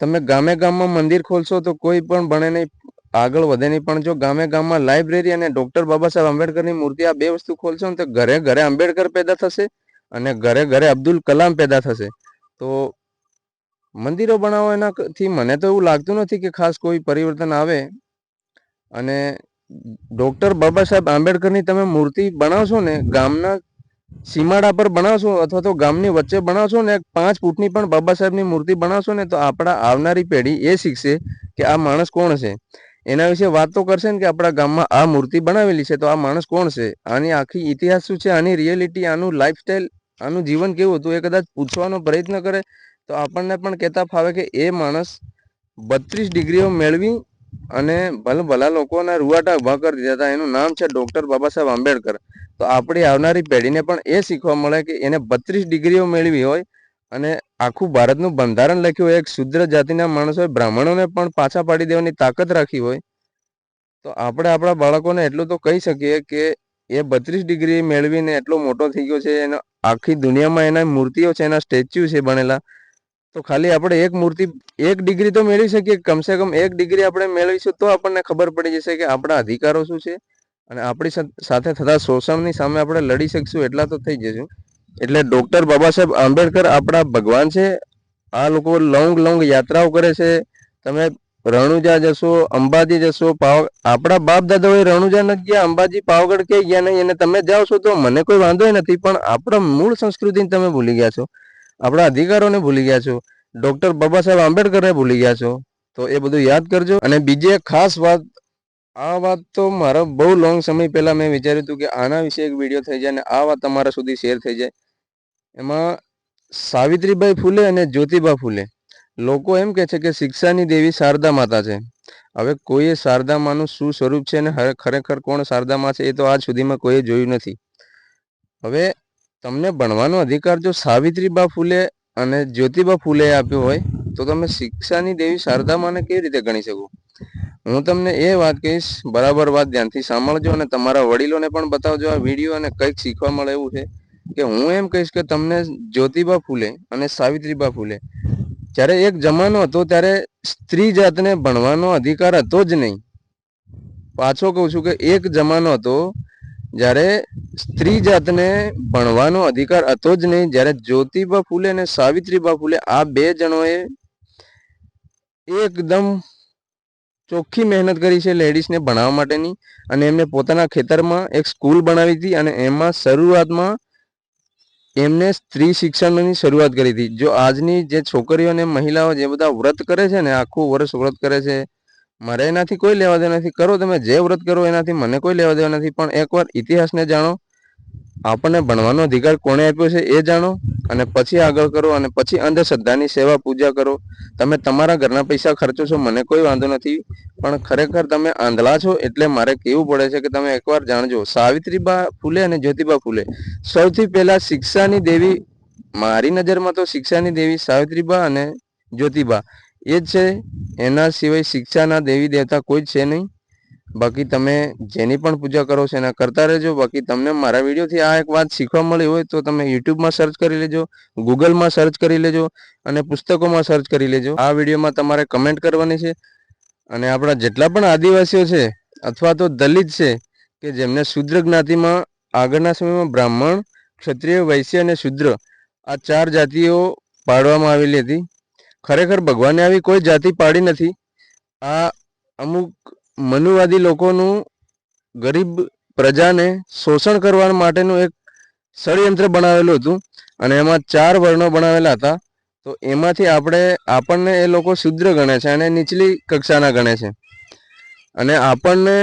તમે ગામે ગામમાં મંદિર ખોલશો તો કોઈ પણ ભણે નહીં, આગળ વધે નહીં. પણ જો ગામે ગામમાં લાઇબ્રેરી અને ડોક્ટર બાબા સાહેબ આંબેડકરની મૂર્તિ, આ બે વસ્તુ ખોલશો ને તો ઘરે ઘરે આંબેડકર પેદા થશે અને ઘરે ઘરે અબ્દુલ કલામ પેદા થશે. તો મંદિરો બનાવો એનાથી મને તો એવું લાગતું નથી કે ખાસ કોઈ પરિવર્તન આવે. અને ડોક્ટર બાબા સાહેબ આંબેડકરની તમે મૂર્તિ બનાવશો ને, ગામના સીમાડા પર બનાવશો અથવા તો ગામની વચ્ચે બનાવશો ને, 5 ફૂટની પણ બાબા સાહેબની મૂર્તિ બનાવશો ને, તો આપણા આવનારી પેઢી એ શીખશે કે આ માણસ કોણ છે. એના વિશે વાત તો કરશે ને કે આપણા ગામમાં આ મૂર્તિ બનાવેલી છે, તો આ માણસ કોણ છે, આની આખી ઇતિહાસ શું છે, આની રિયાલિટી, આનું લાઈફસ્ટાઈલ, આનું જીવન કેવું હતું, એ કદાચ પૂછવાનો પ્રયત્ન કરે તો આપણને પણ કહેતા ફાવે કે એ માણસ 32 ડિગ્રીઓ મેળવી અને ભલા લોકોના રૂવાટા ઉભા કરી દીધા હતા. એનું નામ છે ડોક્ટર બાબા સાહેબ આંબેડકર. તો આપણી આવનારી પેઢીને પણ એ શીખવા મળે કે એને 32 ડિગ્રીઓ મેળવી હોય અને આખું ભારતનું બંધારણ લખ્યું હોય, એક શુદ્ર જાતિના માણસોએ બ્રાહ્મણોને પણ પાછા પાડી દેવાની તાકાત રાખી હોય, તો આપણે આપણા બાળકોને એટલું તો કહી શકીએ કે એ 32 ડિગ્રી મેળવીને એટલો મોટો થઈ ગયો છે. એનો આખી દુનિયામાં એના મૂર્તિઓ છે, એના સ્ટેચ્યુ છે બનેલા. તો ખાલી આપણે એક મૂર્તિ, 1 ડિગ્રી તો મેળવી શકીએ. કમસે કમ 1 ડિગ્રી આપણે મેળવીશું તો આપણને ખબર પડી જશે કે આપણા અધિકારો શું છે અને આપણી સાથે થતા શોષણની સામે આપણે લડી શકશું, એટલા તો થઈ જશું. એટલે ડોક્ટર બાબા સાહેબ આંબેડકર આપણા ભગવાન છે. આ લોકો લોંગ યાત્રાઓ કરે છે. તમે રણુજા જશો, અંબાજી જશો, આપણા બાપ દાદાઓએ રણુજા નથી ગયા, અંબાજી પાવાગઢ કે ગયા નહીં, અને તમે જાઓ છો તો મને કોઈ વાંધો નથી. પણ આપણા મૂળ સંસ્કૃતિને તમે ભૂલી ગયા છો, આપણા અધિકારોને ભૂલી ગયા છો, ડોક્ટર બાબા સાહેબ આંબેડકરને ભૂલી ગયા છો. તો એ બધું યાદ કરજો. અને બીજી એક ખાસ વાત, આ વાત તો મારો બહુ લોંગ સમય પહેલા મેં વિચાર્યું હતું કે આના વિશે એક વિડીયો થઈ જાય અને આ વાત તમારા સુધી શેર થઈ જાય. એમાં સાવિત્રીબાઈ ફૂલે અને જ્યોતિબા ફૂલે, લોકો એમ કહે છે કે શિક્ષાની દેવી શારદા માતા છે. હવે કોઈએ શારદા માનું શું સ્વરૂપ છે અને ખરેખર કોણ શારદા માં છે, એ તો આજ સુધીમાં કોઈએ જોયું નથી. હવે તમને ભણવાનો અધિકાર જો સાવિત્રીબા ફૂલે અને જ્યોતિબા ફૂલે આપ્યો હોય, તો તમે શિક્ષાની દેવી શારદા માને કેવી રીતે ગણી શકો? હું તમને એ વાત કહીશ, બરાબર વાત ધ્યાનથી સાંભળજો અને તમારા વડીલોને પણ બતાવજો આ વિડીયો, અને કંઈક શીખવા મળે એવું છે. કે હું એમ કહીશ કે તમને જ્યોતિબા ફૂલે અને સાવિત્રીબા ફૂલે, જ્યારે એક જમાનો હતો ત્યારે સ્ત્રી જાતને ભણવાનો અધિકાર હતો જ નહીં. પાછો કહું છું કે એક જમાનો હતો જ્યારે સ્ત્રી જાતને ભણવાનો અધિકાર હતો જ નહીં, જ્યારે જ્યોતિબા ફૂલે અને સાવિત્રીબા ફૂલે આ બે જણોએ એકદમ ચોખ્ખી મહેનત કરી છે લેડીઝને ભણાવવા માટેની. અને એમને પોતાના ખેતરમાં એક સ્કૂલ બનાવી હતી અને એમાં શરૂઆતમાં એમને સ્ત્રી શિક્ષણની શરૂઆત કરી હતી. જો આજની જે છોકરીઓ અને મહિલાઓ જે બધા વ્રત કરે છે ને, આખું વર્ષ વ્રત કરે છે, મારે એનાથી કોઈ લેવા દેવા નથી. કરો તમે જે વ્રત કરો એનાથી મને કોઈ લેવા દેવા નથી. પણ એકવાર ઇતિહાસને જાણો, આપણને ભણવાનો અધિકાર કોણે આપ્યો છે એ જાણો, અને પછી આગળ કરો. અને પછી અંધશ્રદ્ધાની સેવા પૂજા કરો. તમે તમારા ઘરના પૈસા ખર્ચો છો, મને કોઈ વાંધો નથી, પણ ખરેખર તમે આંધળા છો. એટલે મારે કહેવું પડે છે કે તમે એકવાર જાણજો. સાવિત્રીબા ફૂલે અને જ્યોતિબા ફૂલે સૌથી પહેલા શિક્ષાની દેવી, મારી નજરમાં તો શિક્ષાની દેવી સાવિત્રીબા અને જ્યોતિબા એ જ છે. એના સિવાય શિક્ષાના દેવી દેવતા કોઈ જ છે નહીં. બાકી તમે જેની પણ પૂજા કરો છો એના કરતા રહેજો. બાકી તમને મારા વિડીયોથી આ એક વાત શીખવા મળી હોય તો તમે યુટ્યુબમાં સર્ચ કરી લેજો, ગૂગલમાં સર્ચ કરી લેજો અને પુસ્તકોમાં સર્ચ કરી લેજો. આ વિડીયોમાં તમારે કમેન્ટ કરવાની છે. અને આપણા જેટલા પણ આદિવાસીઓ છે અથવા તો દલિત છે કે જેમને શુદ્ર જ્ઞાતિમાં આગળના સમયમાં બ્રાહ્મણ, ક્ષત્રિય, વૈશ્ય અને શુદ્ર આ 4 જાતિઓ પાડવામાં આવેલી હતી. ખરેખર ભગવાને આવી કોઈ જાતિ પાડી નથી. આ અમુક મનુવાદી લોકોનું ગરીબ પ્રજાને શોષણ કરવા માટેનું એક ષડયંત્ર બનાવેલું હતું અને એમાં 4 વર્ણો બનાવેલા હતા. તો એમાંથી આપણને એ લોકો શુદ્ર ગણે છે અને નીચલી કક્ષાના ગણે છે. અને આપણને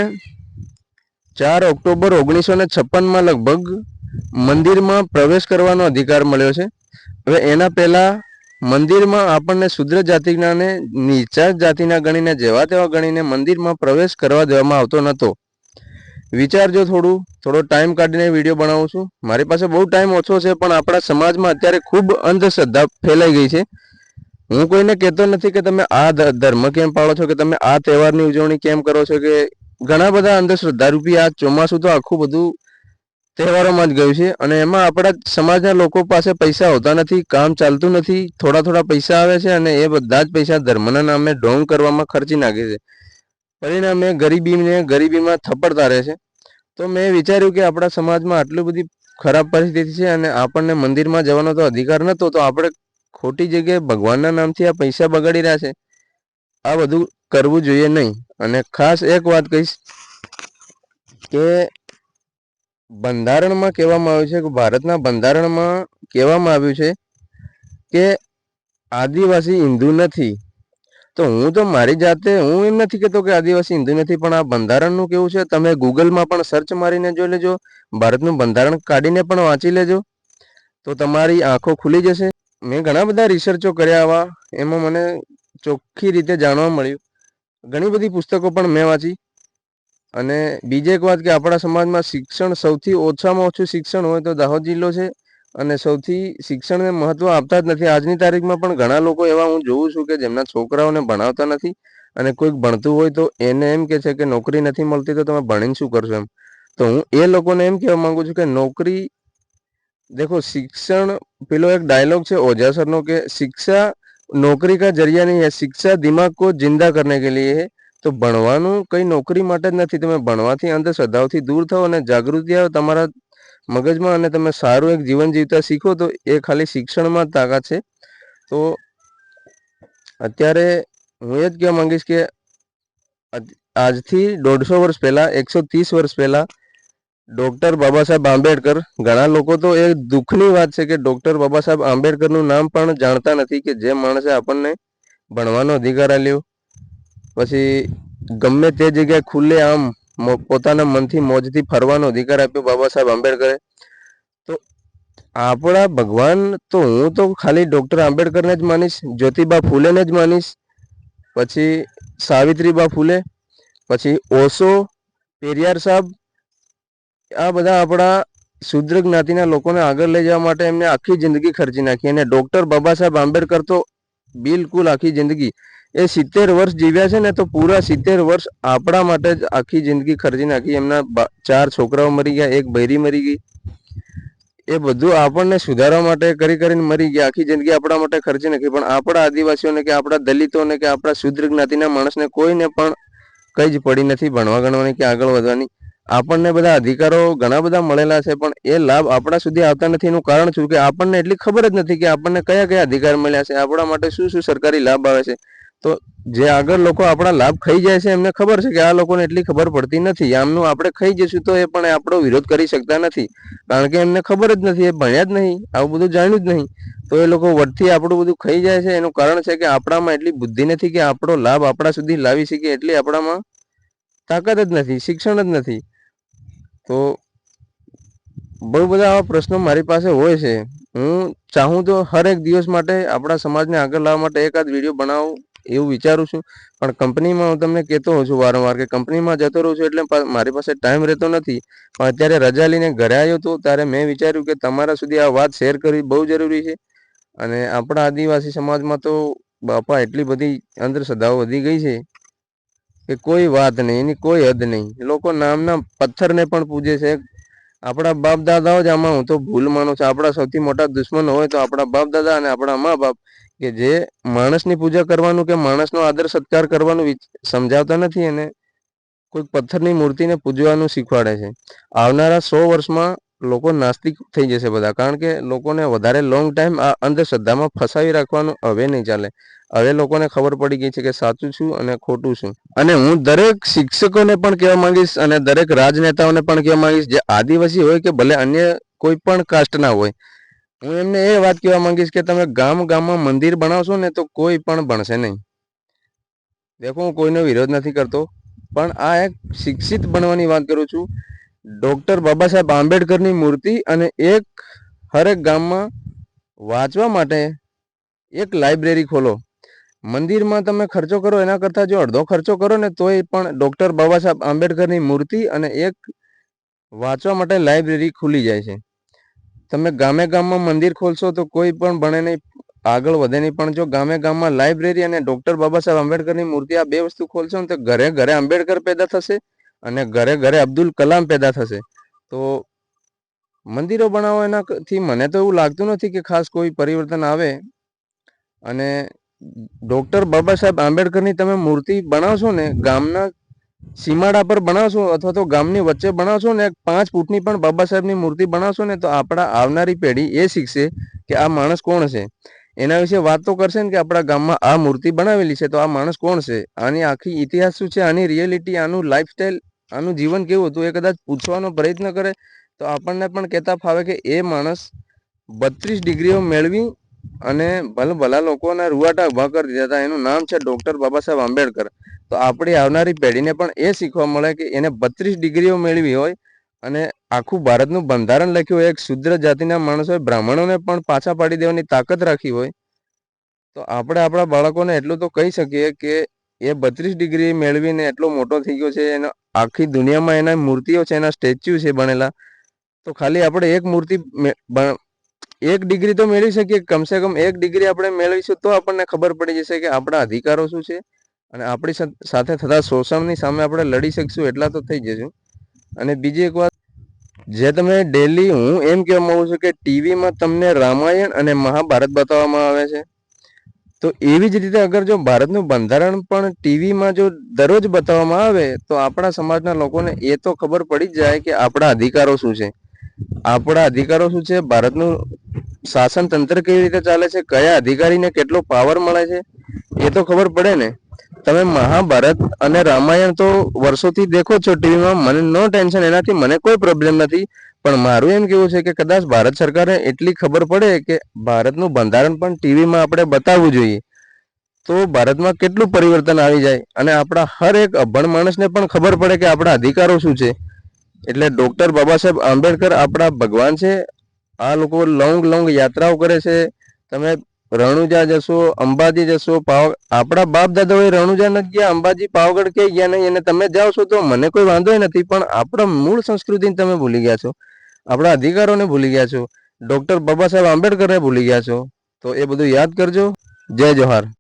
4 ઓક્ટોબર 1956માં લગભગ મંદિરમાં પ્રવેશ કરવાનો અધિકાર મળ્યો છે. હવે એના પહેલા મંદિરમાં આપણને શુદ્ર જાતિનાને નીચા જાતિના ગણીને જેવા તેવા ગણીને મંદિરમાં પ્રવેશ કરવા દેવામાં આવતો નહોતો. વિચારજો, થોડો ટાઈમ કાઢીને વિડીયો બનાવું છું. મારી પાસે બહુ ટાઈમ ઓછો છે, પણ આપણા સમાજમાં અત્યારે ખૂબ અંધશ્રદ્ધા ફેલાઈ ગઈ છે. હું કોઈને કહેતો નથી કે તમે આ ધર્મ કેમ પાળો છો, કે તમે આ તહેવારની ઉજવણી કેમ કરો છો, કે ઘણા બધા અંધશ્રદ્ધા રૂપી આ ચોમાસું તો આખું બધું તહેવારોમાં જ ગયું છે. અને એમાં આપણા સમાજના લોકો પાસે પૈસા હોતા નથી, કામ ચાલતું નથી, થોડા થોડા પૈસા આવે છે અને એ બધા જ પૈસા ધર્મના નામે ઢોંગ કરવામાં ખર્ચી નાખે છે. પરિણામે ગરીબીને ગરીબીમાં થપડતા રહે છે. તો મેં વિચાર્યું કે આપણા સમાજમાં આટલી બધી ખરાબ પરિસ્થિતિ છે અને આપણને મંદિરમાં જવાનો તો અધિકાર નહોતો, તો આપણે ખોટી જગ્યાએ ભગવાનના નામથી આ પૈસા બગાડી રહ્યા છે. આ બધું કરવું જોઈએ નહીં. અને ખાસ એક વાત કહીશ કે બંધારણમાં કહેવામાં આવ્યું છે કે ભારતના બંધારણમાં કહેવામાં આવ્યું છે કે આદિવાસી હિન્દુ નથી. તો હું તો મારી જાતે હું એમ નથી કહેતો કે આદિવાસી હિન્દુ નથી, પણ આ બંધારણનું કેવું છે તમે ગૂગલમાં પણ સર્ચ મારીને જોઈ લેજો, ભારતનું બંધારણ કાઢીને પણ વાંચી લેજો, તો તમારી આંખો ખુલી જશે. મેં ઘણા બધા રિસર્ચો કર્યા આવા, એમાં મને ચોખ્ખી રીતે જાણવા મળ્યું. ઘણી બધી પુસ્તકો પણ મેં વાંચી. અને બીજી એક વાત કે આપણા સમાજમાં શિક્ષણ સૌથી ઓછામાં ઓછું શિક્ષણ હોય તો દાહોદ જિલ્લો છે. અને સૌથી શિક્ષણને મહત્વ આપતા જ નથી. આજની તારીખમાં પણ ઘણા લોકો એવા હું જોઉં છું કે જેમના છોકરાઓને ભણાવતા નથી, અને કોઈક ભણતું હોય તો એને એમ કે છે કે નોકરી નથી મળતી તો તમે ભણીને શું કરશો એમ. તો હું એ લોકોને એમ કહેવા માંગુ છું કે નોકરી, देखो शिक्षण, પેલો એક ડાયલોગ છે ઓઝા સરનો કે શિક્ષા નોકરી કા જરિયા નહીં હૈ, શિક્ષા દિમાગ को जिंदा करने के लिए है. તો ભણવાનું કઈ નોકરી માટે જ નથી. તમે ભણવાથી અંધશ્રદ્ધાઓથી દૂર થાઓ અને જાગૃતિ આવે તમારા મગજમાં, અને તમે સારું એક જીવન જીવતા શીખો, તો એ ખાલી શિક્ષણમાં જ તાકાત છે. તો અત્યારે હું એ જ કહેવા માંગીશ કે આજથી 150 વર્ષ પહેલા, 130 વર્ષ પહેલા ડોક્ટર બાબા સાહેબ આંબેડકર, ઘણા લોકો તો એ દુઃખની વાત છે કે ડોક્ટર બાબા સાહેબ આંબેડકરનું નામ પણ જાણતા નથી કે જે માણસે આપણને ભણવાનો અધિકાર આપ્યો, પછી ગમે તે જગ્યાએ ખુલ્લે આમ પોતાના મનથી મોજથી ફરવાનો અધિકાર આપ્યો બાબા સાહેબ આંબેડકરે. તો આપણા ભગવાન તો હું તો ખાલી ડોક્ટર આંબેડકરને જ માનીશ, જ્યોતિબા ફૂલેને જ માનીશ, પછી સાવિત્રીબા ફૂલે, પછી ઓશો, પેરિયાર સાહેબ, આ બધા આપણા શુદ્ર જ્ઞાતિના લોકોને આગળ લઈ જવા માટે એમને આખી જિંદગી ખર્ચી નાખી. અને ડોક્ટર બાબા સાહેબ આંબેડકર તો બિલકુલ આખી જિંદગી, એ 70 વર્ષ જીવ્યા છે ને, તો પૂરા 70 વર્ષ આપણા માટે જ આખી જિંદગી ખર્ચી નાખી. એમના 4 છોકરાઓ મરી ગયા, એક બૈરી મરી ગઈ. એ બધું આપણને સુધારવા માટે કરીને મરી ગયા. આખી જિંદગી આપણા માટે ખર્ચી નાખી. પણ આપણા આદિવાસીઓને કે આપણા દલિતોને કે આપણા શુદ્ર જ્ઞાતિના માણસને કોઈને પણ કઈ જ પડી નથી ભણવા ગણવાની કે આગળ વધવાની. આપણને બધા અધિકારો ઘણા બધા મળેલા છે, પણ એ લાભ આપણા સુધી આવતા નથી. એનું કારણ શું કે આપણને એટલી ખબર જ નથી કે આપણને કયા કયા અધિકાર મળ્યા છે, આપણા માટે શું શું સરકારી લાભ આવે છે. તો જે આગળ લોકો આપણા લાભ ખાઈ જાય છે એમને ખબર છે કે આ લોકોને એટલી ખબર પડતી નથી. આમનું આપણે ખાઈ જશું તો એ પણ આપણો વિરોધ કરી શકતા નથી, કારણ કે એમને ખબર જ નથી, એ ભણ્યા જ નહીં, આવું બધું જાણ્યું જ નહીં. તો એ લોકો વટથી આપણું બધું ખાઈ જાય છે. એનું કારણ છે કે આપણામાં એટલી બુદ્ધિ નથી કે આપણો લાભ આપણા સુધી લાવી શકીએ, એટલી આપણામાં તાકાત જ નથી, શિક્ષણ જ નથી. તો બહુ બધા આવા પ્રશ્નો મારી પાસે હોય છે. હું ચાહું તો હર એક દિવસ માટે આપણા સમાજને આગળ લાવવા માટે એકાદ વિડીયો બનાવું એવું વિચારું છું. પણ કંપનીમાં હું તમને કહેતો હોઉં છું વારંવાર કે કંપનીમાં જતો રહું છું, એટલે મારી પાસે ટાઈમ રહેતો નથી. પણ અત્યારે રજા લઈને ઘરે આવ્યો હતો ત્યારે મેં વિચાર્યું કે તમારા સુધી આ વાત શેર કરવી બહુ જરૂરી છે. અને આપણા આદિવાસી સમાજમાં તો બાપા એટલી બધી અંધશ્રદ્ધાઓ વધી ગઈ છે કે કોઈ વાત નહીં, એની કોઈ હદ નહીં. લોકો નામના પથ્થરને પણ પૂજે છે. આપણા બાપ દાદાઓ જ આમાં હું તો ભૂલ માનું છું. આપણા સૌથી મોટા દુશ્મન હોય તો આપણા બાપ દાદા અને આપણા મા બાપ, કે જે માણસની પૂજા કરવાનું કે માણસનો આદર સત્કાર કરવાનું સમજાવતા નથી, અને કોઈ પથ્થરની મૂર્તિને પૂજવાનું શીખવાડે છે. આવનારા 100 વર્ષમાં લોકો નાસ્તિક થઈ જશે બધા, કારણ કે લોકોને વધારે લોંગ ટાઈમ આ અંધશ્રદ્ધામાં ફસાવી રાખવાનું હવે નહીં ચાલે. હવે લોકોને ખબર પડી ગઈ છે કે સાચું શું અને ખોટું શું. અને હું દરેક શિક્ષકોને પણ કહેવા માંગીશ અને દરેક રાજનેતાઓને પણ કહેવા માંગીશ, જે આદિવાસી હોય કે ભલે અન્ય કોઈ પણ કાસ્ટના હોય, હું એમને એ વાત કહેવા માંગીશ કે તમે ગામમાં મંદિર બનાવશો ને તો કોઈ પણ ભણશે નહીં. દેખો હું કોઈનો વિરોધ નથી કરતો, પણ આ એક શિક્ષિત બનવાની વાત કરું છું. ડોક્ટર બાબા સાહેબ આંબેડકરની મૂર્તિ અને એક હરેક ગામમાં વાંચવા માટે એક લાઇબ્રેરી ખોલો. મંદિરમાં તમે ખર્ચો કરો એના કરતાં જો અડધો ખર્ચો કરો ને તોય પણ ડોક્ટર બાબા સાહેબ આંબેડકરની મૂર્તિ અને એક વાંચવા માટે લાઇબ્રેરી ખુલી જાય છે. તમે ગામમાં મંદિર ખોલશો તો કોઈ પણ ભણે નહીં, આગળ વધે નહીં. પણ જો ગામમાં લાઇબ્રેરી અને ડોક્ટર બાબા સાહેબ આંબેડકરની મૂર્તિ, આ બે વસ્તુ ખોલશો ને તો ઘરે ઘરે આંબેડકર પેદા થશે અને ઘરે ઘરે અબ્દુલ કલામ પેદા થશે. તો મંદિરો બનાવો એનાથી મને તો એવું લાગતું નથી કે ખાસ કોઈ પરિવર્તન આવે. અને ડૉક્ટર બાબા સાહેબ આંબેડકરની તમે મૂર્તિ બનાવશો ને, ગામના સીમાડા પર બનાવશો અથવા તો ગામની વચ્ચે બનાવશો ને, 5 ફૂટની પણ બાબા સાહેબની મૂર્તિ બનાવશો ને, તો આપણા આવનારી પેઢી એ શીખશે કે આ માણસ કોણ છે. એના વિશે વાત તો કરશે ને કે આપણા ગામમાં આ મૂર્તિ બનાવેલી છે, તો આ માણસ કોણ છે, આની આખી ઇતિહાસ શું છે, આની રિયાલિટી, આનું લાઈફસ્ટાઈલ, આનું જીવન કેવું હતું, એ કદાચ પૂછવાનો પ્રયત્ન કરે તો આપણને પણ કહેતા ફાવે કે એ માણસ 32 ડિગ્રીઓ મેળવી અને ભલા લોકોના રૂવાટા ઉભા કરી દીધા હતા. એનું નામ છે ડૉક્ટર બાબા સાહેબ આંબેડકર. તો આપણી આવનારી પેઢીને પણ એ શીખવા મળે કે એને 32 ડિગ્રીઓ મેળવી હોય અને આખું ભારતનું બંધારણ લખ્યું હોય, એક શુદ્ર જાતિના માણસોએ બ્રાહ્મણોને પણ પાછા પાડી દેવાની તાકાત રાખી હોય, તો આપણે આપણા બાળકોને એટલું તો કહી શકીએ કે એ 32 ડિગ્રી મેળવીને એટલો મોટો થઈ ગયો છે. એનો આખી દુનિયામાં એના મૂર્તિઓ છે, એના સ્ટેચ્યુ છે બનેલા. તો ખાલી આપણે એક મૂર્તિ 1 ડિગ્રી તો મેળવી શકીએ. કમસે કમ 1 ડિગ્રી આપણે મેળવીશું તો આપણને ખબર પડી જશે કે આપણા અધિકારો શું છે અને આપણી સાથે થતા શોષણની સામે આપણે લડી શકશું, એટલા તો થઈ જશું. અને બીજી એક વાત, જે તમે ડેલી, હું એમ કહેવા માંગુ છું કે ટીવીમાં તમને રામાયણ અને મહાભારત બતાવવામાં આવે છે, તો એવી જ રીતે અગર જો ભારતનું બંધારણ પણ ટીવીમાં જો દરરોજ બતાવવામાં આવે તો આપણા સમાજના લોકોને એ તો ખબર પડી જ જાય કે આપણા અધિકારો શું છે. આપણા અધિકારો શું છે, ભારતનું શાસન તંત્ર કેવી રીતે ચાલે છે, કયા અધિકારીને કેટલો પાવર મળે છે, એ તો ખબર પડે ને. તમે મહાભારત અને રામાયણ તો વર્ષોથી દેખો છો ટીવીમાં, મને નો ટેન્શન, એનાથી મને કોઈ પ્રોબ્લેમ નથી. પણ મારું એમ કેવું છે કે કદાચ ભારત સરકારને એટલી ખબર પડે કે ભારતનું બંધારણ પણ ટીવીમાં આપણે બતાવવું જોઈએ, તો ભારતમાં કેટલું પરિવર્તન આવી જાય અને આપણા હર એક અભણ માણસને પણ ખબર પડે કે આપણા અધિકારો શું છે. એટલે ડૉક્ટર બાબા સાહેબ આંબેડકર આપણા ભગવાન છે. આ લોકો લોંગ યાત્રાઓ કરે છે. તમે રણુજા જશો, અંબાજી જશો, આપણા બાપ દાદાઓએ રણુજા નથી ગયા, અંબાજી પાવાગઢ ક્યાંય ગયા નહીં, અને તમે જાઓ છો તો મને કોઈ વાંધો નથી, પણ આપણા મૂળ સંસ્કૃતિને તમે ભૂલી ગયા છો, આપણા અધિકારોને ભૂલી ગયા છો, ડૉક્ટર બાબા સાહેબ આંબેડકરને ભૂલી ગયા છો. તો એ બધું યાદ કરજો. જય જોહાર.